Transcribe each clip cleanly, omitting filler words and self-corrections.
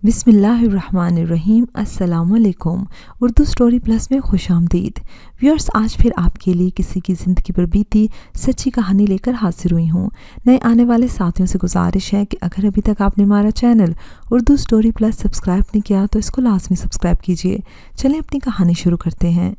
बिस्मिल्लाहिर्रहमानिर्रहीम। अस्सलाम वालेकुम। उर्दू स्टोरी प्लस में खुश आमदीद। व्यूअर्स, आज फिर आपके लिए किसी की ज़िंदगी पर बीती सच्ची कहानी लेकर हाजिर हुई हूँ। नए आने वाले साथियों से गुजारिश है कि अगर अभी तक आपने हमारा channel Urdu story plus subscribe नहीं किया तो इसको लाजमी सब्सक्राइब कीजिए। चलें अपनी कहानी शुरू करते हैं।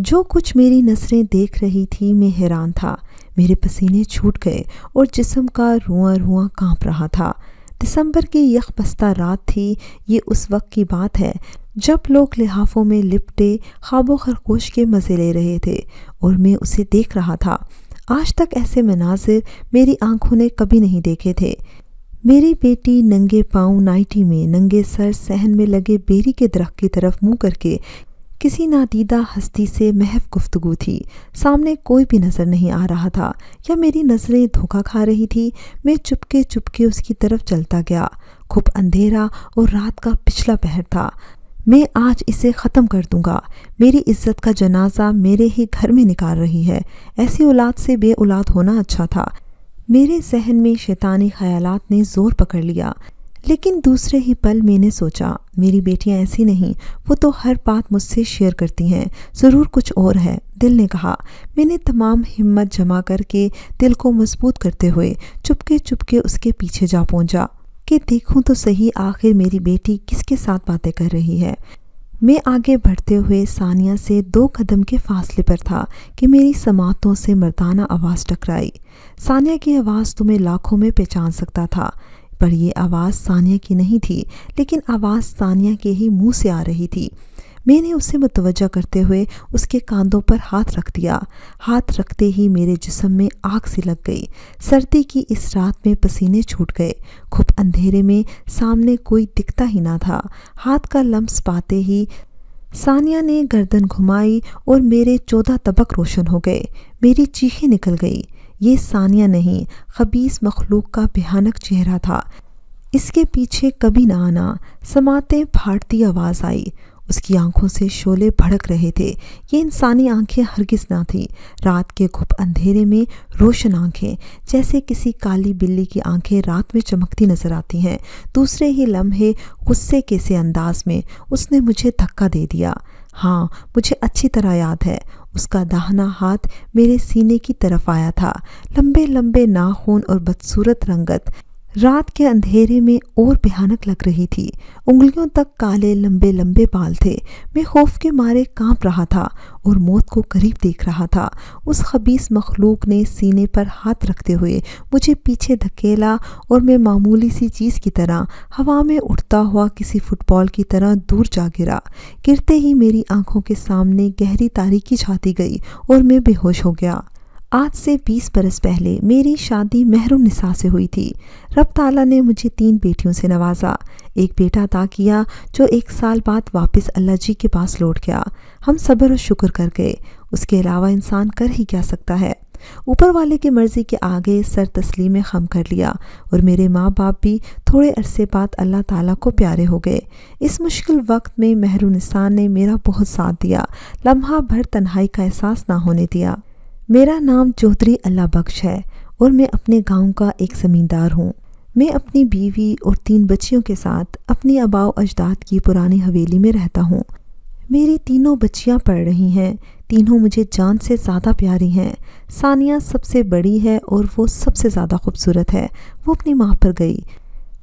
जो कुछ मेरी नज़रें देख रही थी मैं हैरान था। मेरे पसीने छूट गए और जिस्म का रुआं रुआं काँप रहा था। दिसंबर की यकबस्ता रात थी। ये उस वक्त की बात है जब लोग लिहाफों में लिपटे ख्वाबो खरगोश के मज़े ले रहे थे और मैं उसे देख रहा था। आज तक ऐसे मनाजिर मेरी आंखों ने कभी नहीं देखे थे। मेरी बेटी नंगे पाँव नाइटी में नंगे सर सहन में लगे बेरी के दरख्त की तरफ मुँह करके किसी नादीदा हस्ती से महव गुफ्तगू थी। सामने कोई भी नज़र नहीं आ रहा था या मेरी नज़रें धोखा खा रही थी। मैं चुपके चुपके उसकी तरफ चलता गया। खूब अंधेरा और रात का पिछला पहर था। मैं आज इसे ख़त्म कर दूंगा। मेरी इज्जत का जनाजा मेरे ही घर में निकाल रही है। ऐसी औलाद से बे औलाद होना अच्छा था। मेरे जहन में शैतानी ख्यालात ने ज़ोर पकड़ लिया। लेकिन दूसरे ही पल मैंने सोचा, मेरी बेटियां ऐसी नहीं, वो तो हर बात मुझसे शेयर करती हैं, ज़रूर कुछ और है। दिल ने कहा। मैंने तमाम हिम्मत जमा करके दिल को मजबूत करते हुए चुपके चुपके उसके पीछे जा पहुंचा कि देखूं तो सही आखिर मेरी बेटी किसके साथ बातें कर रही है। मैं आगे बढ़ते हुए सानिया से 2 कदम के फासले पर था कि मेरी समातों से मर्दाना आवाज़ टकराई। सानिया की आवाज़ तो मैं लाखों में पहचान सकता था, पर यह आवाज़ सानिया की नहीं थी, लेकिन आवाज़ सानिया के ही मुंह से आ रही थी। मैंने उसे मुतवज्जा करते हुए उसके कांधों पर हाथ रख दिया। हाथ रखते ही मेरे जिस्म में आग सी लग गई। सर्दी की इस रात में पसीने छूट गए। खूब अंधेरे में सामने कोई दिखता ही ना था। हाथ का लम्स पाते ही सानिया ने गर्दन घुमाई और मेरे 14 तबक रोशन हो गए। मेरी चीखें निकल गई। ये सानिया नहीं, खबीस मखलूक का भयानक चेहरा था। इसके पीछे कभी ना आना। समातें फाड़ती आवाज़ आई। उसकी आंखों से शोले भड़क रहे थे। ये इंसानी आंखें हरगिज़ ना थी। रात के घुप अंधेरे में रोशन आंखें, जैसे किसी काली बिल्ली की आंखें रात में चमकती नजर आती हैं। दूसरे ही लम्हे गुस्से के से अंदाज में उसने मुझे धक्का दे दिया। हाँ, मुझे अच्छी तरह याद है। उसका दाहिना हाथ मेरे सीने की तरफ आया था। लंबे लंबे नाखून और बदसूरत रंगत रात के अंधेरे में और भयानक लग रही थी। उंगलियों तक काले लंबे लंबे बाल थे। मैं खौफ के मारे कांप रहा था और मौत को करीब देख रहा था। उस खबीस मखलूक ने सीने पर हाथ रखते हुए मुझे पीछे धकेला और मैं मामूली सी चीज़ की तरह हवा में उड़ता हुआ किसी फुटबॉल की तरह दूर जा गिरा। गिरते ही मेरी आंखों के सामने गहरी तारीकी छाती गई और मैं बेहोश हो गया। आज से 20 बरस पहले मेरी शादी महरुम निसा से हुई थी। रब ताला ने मुझे 3 बेटियों से नवाजा। एक बेटा अता किया जो 1 साल बाद वापस अल्लाह जी के पास लौट गया। हम सब्र और शुक्र कर गए। उसके अलावा इंसान कर ही क्या सकता है। ऊपर वाले की मर्ज़ी के आगे सर तस्लीम खम कर लिया और मेरे माँ बाप भी थोड़े अरसे बाद अल्लाह ताला को प्यारे हो गए। इस मुश्किल वक्त में महरुम निसा ने मेरा बहुत साथ दिया, लम्हा भर तन्हाई का एहसास ना होने दिया। मेरा नाम चौधरी अल्लाह बख्श है और मैं अपने गांव का एक ज़मींदार हूँ। मैं अपनी बीवी और 3 बच्चियों के साथ अपनी आबाओ अजदाद की पुरानी हवेली में रहता हूँ। मेरी तीनों बच्चियाँ पढ़ रही हैं। तीनों मुझे जान से ज़्यादा प्यारी हैं। सानिया सबसे बड़ी है और वो सबसे ज़्यादा खूबसूरत है। वो अपनी माँ पर गई।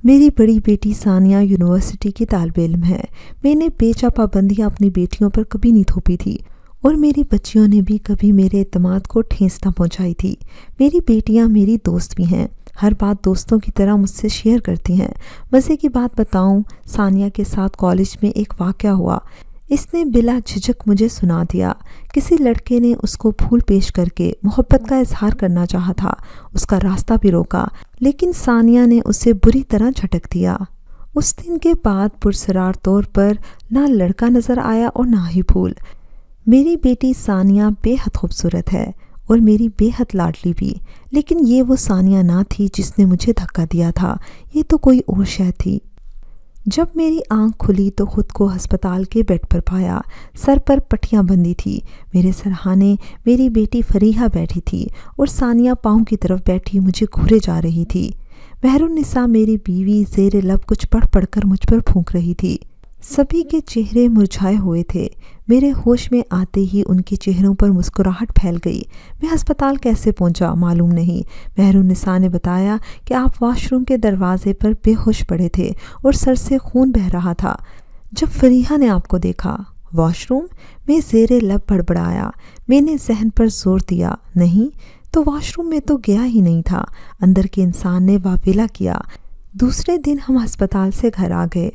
मेरी बड़ी बेटी सानिया यूनिवर्सिटी की तालिब इल्म है। मैंने बेचा पाबंदियाँ अपनी बेटियों पर कभी नहीं थोपी थी और मेरी बच्चियों ने भी कभी मेरे एतमाद को ठेस न पहुंचाई थी। मेरी बेटियां मेरी दोस्त भी हैं। हर बात दोस्तों की तरह मुझसे शेयर करती हैं। मज़े की बात बताऊं, सानिया के साथ कॉलेज में एक वाक़या हुआ। इसने बिला झिझक मुझे सुना दिया। किसी लड़के ने उसको फूल पेश करके मोहब्बत का इजहार करना चाहा था। उसका रास्ता भी रोका, लेकिन सानिया ने उसे बुरी तरह झटक दिया। उस दिन के बाद पुरसरार तौर पर ना लड़का नज़र आया और ना ही फूल। मेरी बेटी सानिया बेहद खूबसूरत है और मेरी बेहद लाडली भी, लेकिन ये वो सानिया ना थी जिसने मुझे धक्का दिया था। ये तो कोई और शय थी। जब मेरी आंख खुली तो खुद को अस्पताल के बेड पर पाया। सर पर पट्टियां बंधी थी। मेरे सरहाने मेरी बेटी फरीहा बैठी थी और सानिया पाँव की तरफ बैठी मुझे घूरे जा रही थी। मेहरुन्निसा मेरी बीवी ज़ेरे लब कुछ पढ़ पढ़ कर मुझ पर फूंक रही थी। सभी के चेहरे मुरझाए हुए थे। मेरे होश में आते ही उनके चेहरों पर मुस्कुराहट फैल गई। मैं अस्पताल कैसे पहुंचा मालूम नहीं। मेहरुन्निसा ने बताया कि आप वॉशरूम के दरवाजे पर बेहोश पड़े थे और सर से खून बह रहा था जब फरीहा ने आपको देखा। वॉशरूम? मैं ज़ेरे लब बड़बड़ाया। मैंने जहन पर जोर दिया, नहीं तो वॉशरूम में तो गया ही नहीं था। अंदर के इंसान ने वावेला किया। दूसरे दिन हम अस्पताल से घर आ गए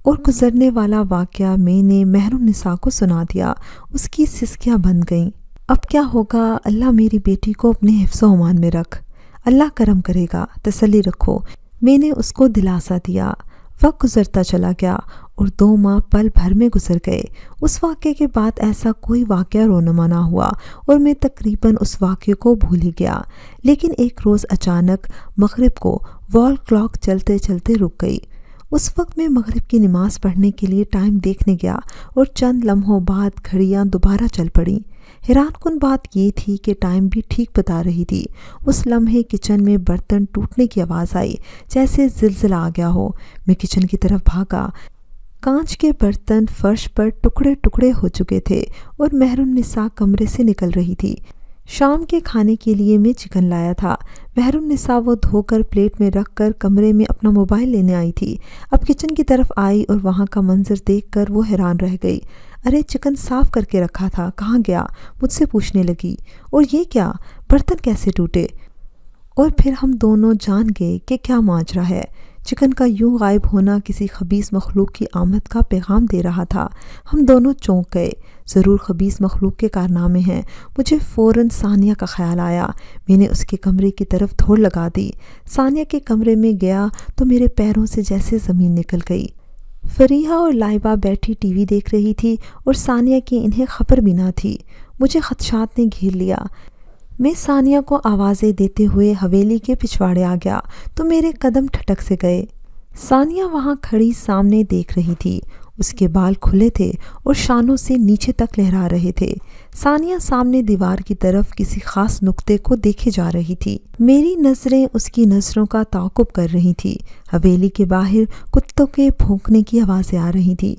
और गुजरने वाला वाक़या मैंने मेहरुन्निसा को सुना दिया। उसकी सिसकियां बंद गईं। अब क्या होगा? अल्लाह मेरी बेटी को अपने हिफ्ज़-ओ-अमान में रख, अल्लाह करम करेगा, तसल्ली रखो। मैंने उसको दिलासा दिया। वक्त गुजरता चला गया और 2 माह पल भर में गुजर गए। उस वाक़े के बाद ऐसा कोई वाक़या रोनुमा ना हुआ और मैं तकरीबन उस वाक़े को भूल ही गया। लेकिन एक रोज़ अचानक मगरिब को वॉल क्लॉक चलते चलते रुक गई। उस वक्त मैं मगरिब की नमाज़ पढ़ने के लिए टाइम देखने गया और चंद लम्हों बाद घड़ियाँ दोबारा चल पड़ीं। हैरानकुन बात ये थी कि टाइम भी ठीक बता रही थी। उस लम्हे किचन में बर्तन टूटने की आवाज़ आई, जैसे ज़िलज़िला आ गया हो। मैं किचन की तरफ भागा। कांच के बर्तन फर्श पर टुकड़े टुकड़े हो चुके थे और मेहरुन्निसा कमरे से निकल रही थी। शाम के खाने के लिए मैं चिकन लाया था। मेहरुन्निसा वो धोकर प्लेट में रख कर कमरे में अपना मोबाइल लेने आई थी। अब किचन की तरफ आई और वहाँ का मंजर देखकर वो हैरान रह गई। अरे चिकन साफ़ करके रखा था, कहाँ गया? मुझसे पूछने लगी। और ये क्या, बर्तन कैसे टूटे? और फिर हम दोनों जान गए कि क्या माजरा है। चिकन का यूं गायब होना किसी खबीस मखलूक की आमद का पैगाम दे रहा था। हम दोनों चौंक गए। ज़रूर खबीस मखलूक के कारनामे हैं। मुझे फ़ौरन सानिया का ख्याल आया। मैंने उसके कमरे की तरफ दौड़ लगा दी। सानिया के कमरे में गया तो मेरे पैरों से जैसे ज़मीन निकल गई। फरीहा और लाइबा बैठी टीवी देख रही थी और सानिया की इन्हें खबर भी ना थी। मुझे खदशात ने घेर लिया। मैं सानिया को आवाज़ें देते हुए हवेली के पिछवाड़े आ गया तो मेरे कदम ठटक से गए। सानिया वहाँ खड़ी सामने देख रही थी। उसके बाल खुले थे और शानों से नीचे तक लहरा रहे थे। सानिया सामने दीवार की तरफ किसी खास नुक्ते को देखे जा रही थी। मेरी नज़रें उसकी नज़रों का ताक़ुब कर रही थी। हवेली के बाहर कुत्तों के भौंकने की आवाज़ें आ रही थी।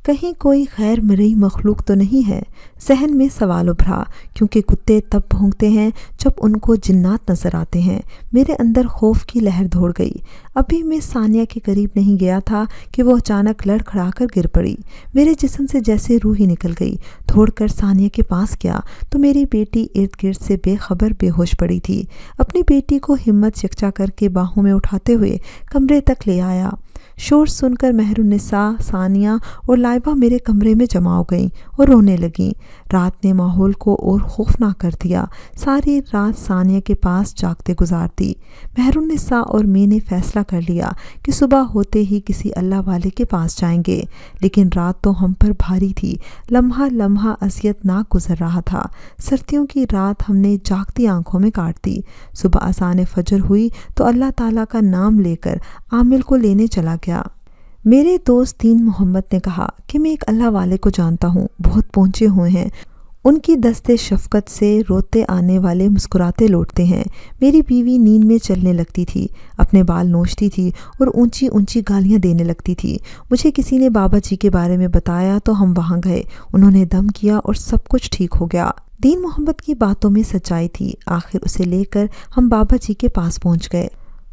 कहीं कोई गैर मरई मखलूक तो नहीं है? जहन में सवाल उभरा, क्योंकि कुत्ते तब भौंकते हैं जब उनको जिन्नात नज़र आते हैं। मेरे अंदर खौफ की लहर दौड़ गई। अभी मैं सानिया के करीब नहीं गया था कि वो अचानक लड़खड़ाकर गिर पड़ी। मेरे जिस्म से जैसे रूह ही निकल गई। दौड़कर सानिया के पास गया तो मेरी बेटी इर्द गिर्द से बेखबर बेहोश पड़ी थी। अपनी बेटी को हिम्मत यकजा करके बाहों में उठाते हुए कमरे तक ले आया। शोर सुनकर मेहरुन्निसा, सानिया और लाइबा मेरे कमरे में जमा हो गईं और रोने लगीं। रात ने माहौल को और खौफनाक कर दिया। सारी रात सानिया के पास जागते गुजार दी। मेहरुन्निसा और मैंने फैसला कर लिया कि सुबह होते ही किसी अल्लाह वाले के पास जाएंगे। लेकिन रात तो हम पर भारी थी। लम्हा लम्हा अज़ियतनाक गुजर रहा था। सर्दियों की रात हमने जागती आंखों में काट दी। सुबह अज़ान फजर हुई तो अल्लाह ताला का नाम लेकर आमिल को लेने चला गया। मेरे दोस्त दीन मोहम्मद ने कहा कि मैं एक अल्लाह वाले को जानता हूँ, बहुत पहुँचे हुए हैं। उनकी दस्ते शफ़क़त से रोते आने वाले मुस्कुराते लौटते हैं। मेरी बीवी नींद में चलने लगती थी, अपने बाल नोचती थी और ऊंची ऊंची गालियाँ देने लगती थी। मुझे किसी ने बाबा जी के बारे में बताया तो हम वहाँ गए। उन्होंने दम किया और सब कुछ ठीक हो गया। दीन मोहम्मद की बातों में सच्चाई थी। आखिर उसे लेकर हम बाबा जी के पास पहुँच गए।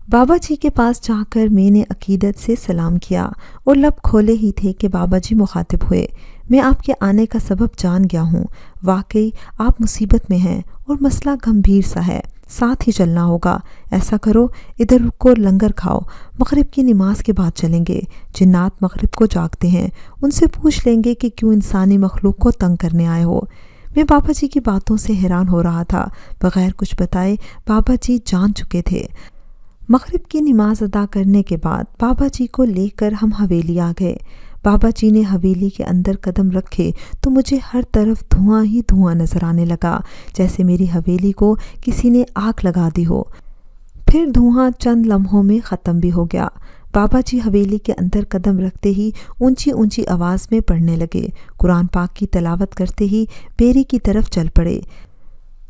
बाबा जी के पास जाकर मैंने अकीदत से सलाम किया और लब खोले ही थे कि बाबा जी मुखातिब हुए। मैं आपके आने का सबब जान गया हूँ। वाकई आप मुसीबत में हैं और मसला गंभीर सा है। साथ ही चलना होगा। ऐसा करो, इधर रुको, लंगर खाओ। मगरिब की नमाज के बाद चलेंगे। जिन्नात मगरिब को जागते हैं। उनसे पूछ लेंगे कि क्यों इंसानी मखलूक को तंग करने आए हो। मैं बाबा जी की बातों से हैरान हो रहा था। बग़ैर कुछ बताए बाबा जी जान चुके थे। मगरिब की नमाज अदा करने के बाद बाबा जी को लेकर हम हवेली आ गए। बाबा जी ने हवेली के अंदर कदम रखे तो मुझे हर तरफ धुआं ही धुआं नजर आने लगा, जैसे मेरी हवेली को किसी ने आग लगा दी हो। फिर धुआं चंद लम्हों में ख़त्म भी हो गया। बाबा जी हवेली के अंदर कदम रखते ही ऊंची ऊंची आवाज़ में पढ़ने लगे। कुरान पाक की तलावत करते ही बेरी की तरफ चल पड़े।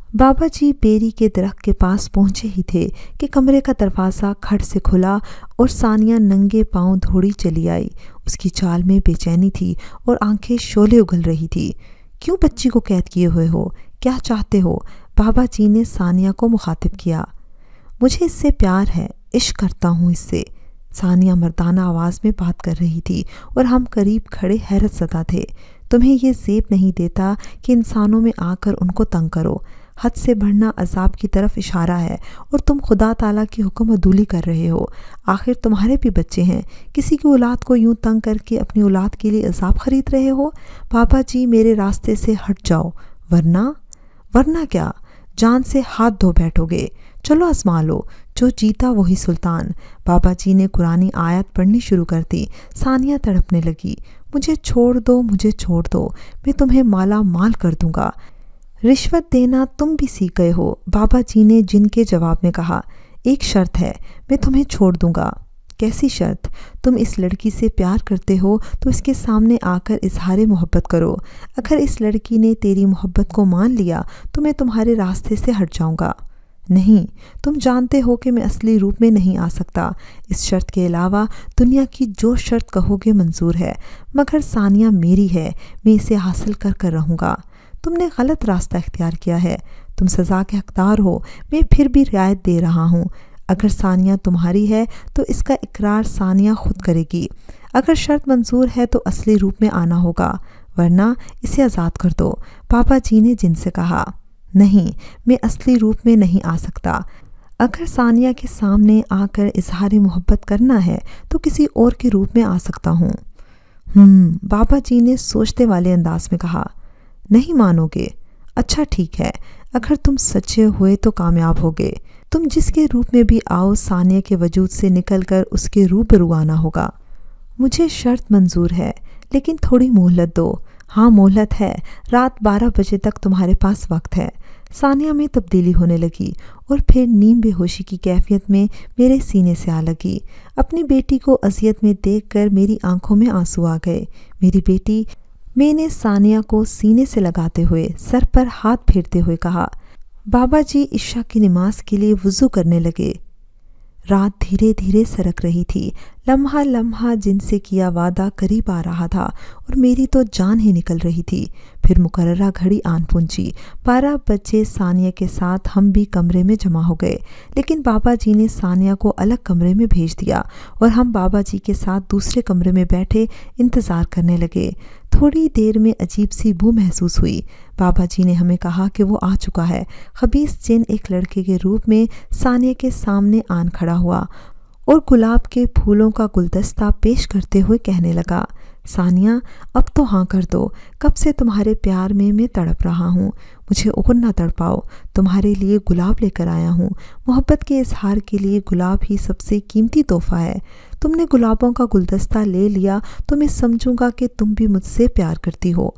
बाबा जी बेरी के दरख्त के पास पहुंचे ही थे कि कमरे का दरवाज़ा खट से खुला और सानिया नंगे पांव दौड़ी चली आई। उसकी चाल में बेचैनी थी और आंखें शोले उगल रही थी। क्यों बच्ची को कैद किए हुए हो? क्या चाहते हो? बाबा जी ने सानिया को मुखातिब किया। मुझे इससे प्यार है, इश्क करता हूँ इससे। सानिया मर्दाना आवाज़ में बात कर रही थी और हम करीब खड़े हैरत ज़दा थे। तुम्हें ये ज़ेब नहीं देता कि इंसानों में आकर उनको तंग करो। हद से बढ़ना अजाब की तरफ इशारा है और तुम खुदा ताला की हुक्म अदूली कर रहे हो। आखिर तुम्हारे भी बच्चे हैं। किसी की औलाद को यूं तंग करके अपनी औलाद के लिए अजाब खरीद रहे हो। बाबा जी मेरे रास्ते से हट जाओ, वरना क्या जान से हाथ धो बैठोगे। चलो आजमा लो, जो जीता वही सुल्तान। बाबा जी ने कुरानी आयत पढ़नी शुरू कर दी। सानिया तड़पने लगी। मुझे छोड़ दो, मैं तुम्हें माला माल कर दूंगा। रिश्वत देना तुम भी सीख गए हो, बाबा जी ने जिनके जवाब में कहा। एक शर्त है, मैं तुम्हें छोड़ दूंगा। कैसी शर्त? तुम इस लड़की से प्यार करते हो तो इसके सामने आकर इजहार मोहब्बत करो। अगर इस लड़की ने तेरी मोहब्बत को मान लिया तो मैं तुम्हारे रास्ते से हट जाऊंगा। नहीं, तुम जानते हो कि मैं असली रूप में नहीं आ सकता। इस शर्त के अलावा दुनिया की जो शर्त कहोगे मंजूर है, मगर सानिया मेरी है, मैं इसे हासिल कर रहूँगा। तुमने गलत रास्ता इख्तियार किया है, तुम सज़ा के हकदार हो, मैं फिर भी रियायत दे रहा हूँ। अगर सानिया तुम्हारी है तो इसका इकरार सानिया खुद करेगी। अगर शर्त मंजूर है तो असली रूप में आना होगा, वरना इसे आज़ाद कर दो। पापा जी ने जिनसे कहा। नहीं, मैं असली रूप में नहीं आ सकता। अगर सानिया के सामने आकर इजहार मोहब्बत करना है तो किसी और के रूप में आ सकता हूँ। बाबा जी ने सोचते वाले अंदाज में कहा। नहीं मानोगे? अच्छा ठीक है, अगर तुम सच्चे हुए तो कामयाब होगे। तुम जिसके रूप में भी आओ, सानिया के वजूद से निकलकर उसके रूबरू आना होगा। मुझे शर्त मंजूर है, लेकिन थोड़ी मोहलत दो। हाँ, मोहलत है। रात 12 बजे तक तुम्हारे पास वक्त है। सानिया में तब्दीली होने लगी और फिर नीम बेहोशी की कैफियत में मेरे सीने से आ लगी। अपनी बेटी को अजियत में देखकर मेरी आंखों में आंसू आ गए। मेरी बेटी, मैंने सानिया को सीने से लगाते हुए सर पर हाथ फेरते हुए कहा। बाबा जी इशा की नमाज के लिए वुज़ू करने लगे। रात धीरे धीरे सरक रही थी। लम्हा लम्हा जिनसे किया वादा करीब आ रहा था और मेरी तो जान ही निकल रही थी। फिर मुकर्ररा घड़ी आन पहुंची। 12 बजे सानिया के साथ हम भी कमरे में जमा हो गए, लेकिन बाबा जी ने सानिया को अलग कमरे में भेज दिया और हम बाबा जी के साथ दूसरे कमरे में बैठे इंतज़ार करने लगे। थोड़ी देर में अजीब सी बू महसूस हुई। बाबा जी ने हमें कहा कि वो आ चुका है। खबीस जिन एक लड़के के रूप में सानिया के सामने आन खड़ा हुआ और गुलाब के फूलों का गुलदस्ता पेश करते हुए कहने लगा। सानिया, अब तो हाँ कर दो। कब से तुम्हारे प्यार में मैं तड़प रहा हूँ। मुझे और ना तड़पाओ। तुम्हारे लिए गुलाब लेकर आया हूँ। मोहब्बत के इजहार के लिए गुलाब ही सबसे कीमती तोहफा है। तुमने गुलाबों का गुलदस्ता ले लिया तो मैं समझूंगा कि तुम भी मुझसे प्यार करती हो।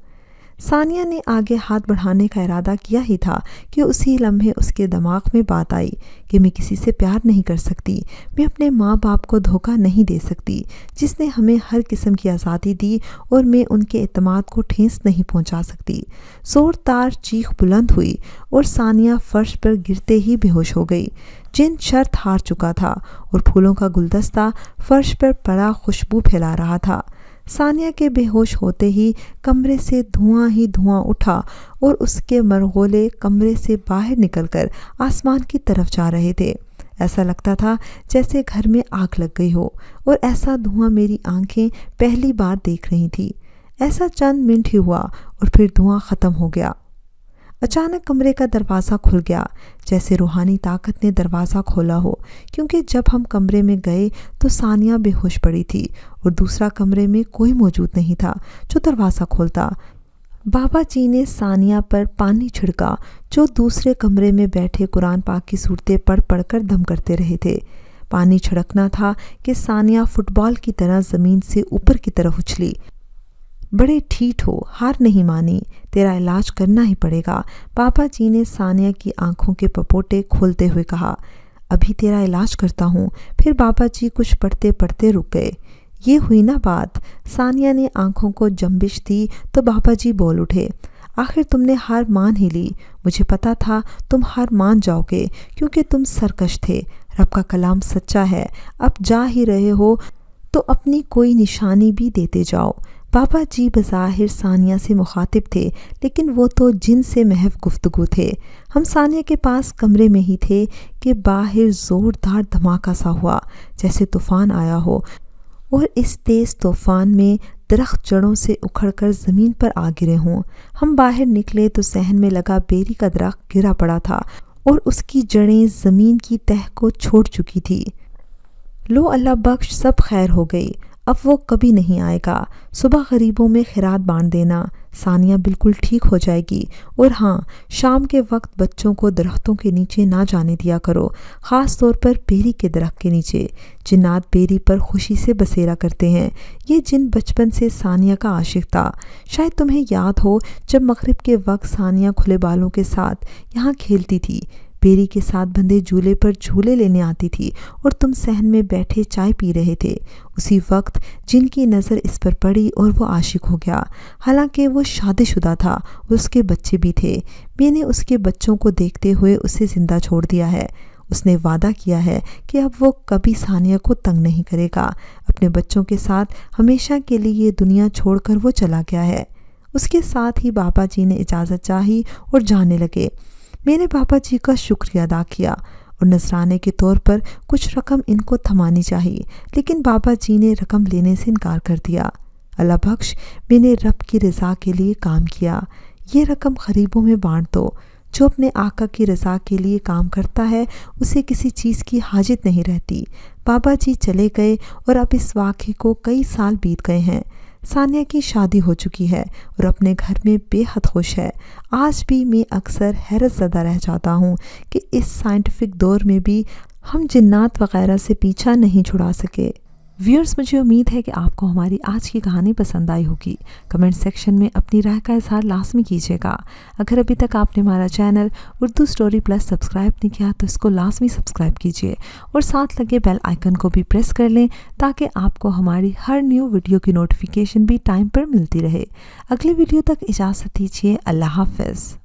सानिया ने आगे हाथ बढ़ाने का इरादा किया ही था कि उसी लम्हे उसके दिमाग में बात आई कि मैं किसी से प्यार नहीं कर सकती। मैं अपने माँ बाप को धोखा नहीं दे सकती, जिसने हमें हर किस्म की आज़ादी दी, और मैं उनके एतमाद को ठेस नहीं पहुँचा सकती। ज़ोरदार चीख बुलंद हुई और सानिया फर्श पर गिरते ही बेहोश हो गई। जिन शर्त हार चुका था और फूलों का गुलदस्ता फर्श पर पड़ा खुशबू फैला रहा था। सानिया के बेहोश होते ही कमरे से धुआं ही धुआं उठा और उसके मरगोले कमरे से बाहर निकलकर आसमान की तरफ जा रहे थे। ऐसा लगता था जैसे घर में आग लग गई हो, और ऐसा धुआं मेरी आंखें पहली बार देख रही थी। ऐसा चंद मिनट ही हुआ और फिर धुआं ख़त्म हो गया। अचानक कमरे का दरवाज़ा खुल गया, जैसे रूहानी ताकत ने दरवाज़ा खोला हो, क्योंकि जब हम कमरे में गए तो सानिया बेहोश पड़ी थी और दूसरा कमरे में कोई मौजूद नहीं था जो दरवाज़ा खोलता। बाबा जी ने सानिया पर पानी छिड़का, जो दूसरे कमरे में बैठे कुरान पाक की सूरतें पढ़ पढ़ कर दम करते रहे थे। पानी छिड़कना था कि सानिया फुटबॉल की तरह ज़मीन से ऊपर की तरफ उछली। बड़े ठीठ हो, हार नहीं मानी, तेरा इलाज करना ही पड़ेगा। पापा जी ने सानिया की आंखों के पपोटे खोलते हुए कहा। अभी तेरा इलाज करता हूँ। फिर बाबा जी कुछ पढ़ते पढ़ते रुक गए। ये हुई ना बात। सानिया ने आंखों को जंबिश दी तो बाबा जी बोल उठे। آخر تم نے ہار مان ہی لی۔ مجھے پتا تھا تم ہار مان جاؤ گے کیونکہ تم سرکش تھے۔ رب کا کلام سچا ہے، اب جا ہی رہے ہو تو اپنی کوئی نشانی بھی دیتے جاؤ۔ بابا جی بظاہر ثانیہ سے مخاطب تھے، لیکن وہ تو جن سے محض گفتگو تھے۔ ہم ثانیہ کے پاس کمرے میں ہی تھے کہ باہر زوردار دھماکہ سا ہوا، جیسے طوفان آیا ہو، اور اس تیز طوفان میں درخت جڑوں سے اکھڑ کر زمین پر آ گرے ہوں۔ ہم باہر نکلے تو صحن میں لگا بیری کا درخت گرا پڑا تھا اور اس کی جڑیں زمین کی تہہ کو چھوڑ چکی تھی۔ لو اللہ بخش، سب خیر ہو گئی، اب وہ کبھی نہیں آئے گا۔ صبح غریبوں میں خیرات بانٹ دینا، ثانیہ بالکل ٹھیک ہو جائے گی۔ اور ہاں، شام کے وقت بچوں کو درختوں کے نیچے نہ جانے دیا کرو، خاص طور پر بیری کے درخت کے نیچے۔ جنات بیری پر خوشی سے بسیرا کرتے ہیں۔ یہ جن بچپن سے ثانیہ کا عاشق تھا۔ شاید تمہیں یاد ہو جب مغرب کے وقت ثانیہ کھلے بالوں کے ساتھ یہاں کھیلتی تھی، بیری کے ساتھ بندھے جھولے پر جھولے لینے آتی تھی اور تم صحن میں بیٹھے چائے پی رہے تھے۔ اسی وقت جن کی نظر اس پر پڑی اور وہ عاشق ہو گیا۔ حالانکہ وہ شادی شدہ تھا اور اس کے بچے بھی تھے۔ میں نے اس کے بچوں کو دیکھتے ہوئے اسے زندہ چھوڑ دیا ہے۔ اس نے وعدہ کیا ہے کہ اب وہ کبھی ثانیہ کو تنگ نہیں کرے گا۔ اپنے بچوں کے ساتھ ہمیشہ کے لیے یہ دنیا چھوڑ کر وہ چلا گیا ہے۔ اس کے ساتھ ہی بابا جی نے اجازت چاہی اور جانے لگے۔ میں نے بابا جی کا شکریہ ادا کیا اور نذرانے کے طور پر کچھ رقم ان کو تھمانی چاہیے، لیکن بابا جی نے رقم لینے سے انکار کر دیا۔ اللہ بخش، میں نے رب کی رضا کے لیے کام کیا، یہ رقم غریبوں میں بانٹ دو۔ جو اپنے آقا کی رضا کے لیے کام کرتا ہے اسے کسی چیز کی حاجت نہیں رہتی۔ بابا جی چلے گئے اور اب اس واقعے کو کئی سال بیت گئے ہیں۔ ثانیہ کی شادی ہو چکی ہے اور اپنے گھر میں بے حد خوش ہے۔ آج بھی میں اکثر حیرت زدہ رہ جاتا ہوں کہ اس سائنٹیفک دور میں بھی ہم جنات وغیرہ سے پیچھا نہیں چھڑا سکے۔ ویورز، مجھے امید ہے کہ آپ کو ہماری آج کی کہانی پسند آئی ہوگی۔ کمنٹ سیکشن میں اپنی رائے کا اظہار لازمی کیجیے گا۔ اگر ابھی تک آپ نے ہمارا channel Urdu story plus subscribe نہیں کیا تو اس کو لازمی سبسکرائب کیجیے اور ساتھ لگے بیل آئیکن کو بھی پریس کر لیں تاکہ آپ کو ہماری ہر نیو ویڈیو کی نوٹیفیکیشن بھی ٹائم پر ملتی رہے۔ اگلی ویڈیو تک اجازت دیجیے۔ اللہ حافظ۔